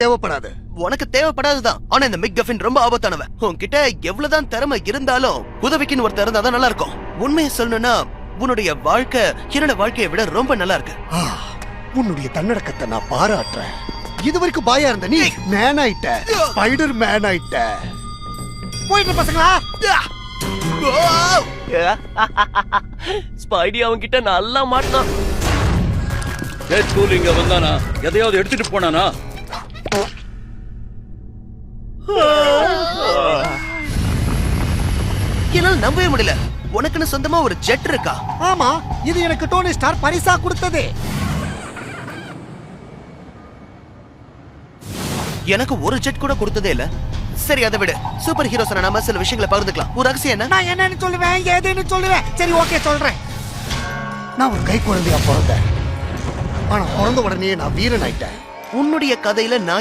தேவைப்படாது. உனக்கு தேவைப்படாதுதான். ஆனா இந்த மிக்கஃபின் ரொம்ப ஆபத்தானவன். உன்கிட்ட எவ்வளவுதான் திறமை இருந்தாலும் உதவிக்குன்னு ஒருத்தர் இருந்தா தான் நல்லா இருக்கும். உண்மையை சொல்லணும்னா உன்னுடைய வாழ்க்கை என்னோட வாழ்க்கையை விட ரொம்ப நல்லா இருக்கு. உன்னுடைய தன்னடக்கத்தை நான் பாராட்டுறேன். இது வரைக்கும் பாயா இருந்த நீ மேன் ஆயிட்ட, ஸ்பைடர் மேன் ஆயிட்ட. போயிட்டு பசங்களா. ஸ்பைடி அவங்க கிட்ட நல்லா மாட்டான். ஸ்கூல் இங்க வந்தானா எதையாவது எடுத்துட்டு போனானா? என்னால நம்பவே முடியல. உனக்குன்னு சொந்தமா ஒரு ஜெட் இருக்கா? ஆமா, இது எனக்கு டோனி ஸ்டார் பரிசா கொடுத்தது. எனக்கு ஒரு ஜெட் கூட கொடுத்ததே இல்ல. சரி அதை விட சூப்பர் ஹீரோஸ் நாம சில விஷயங்களை பகிர்ந்துக்கலாம். ஒரு ரகசியம் என்ன? நான் என்னன்னு சொல்லுவேன், ஏதுன்னு சொல்லுவேன். சரி ஓகே சொல்றேன். நான் ஒரு கை குழந்தையா பிறந்தேன். ஆனா பிறந்த உடனே நான் வீரன் ஆயிட்டேன். உன்னுடைய கதையில நான்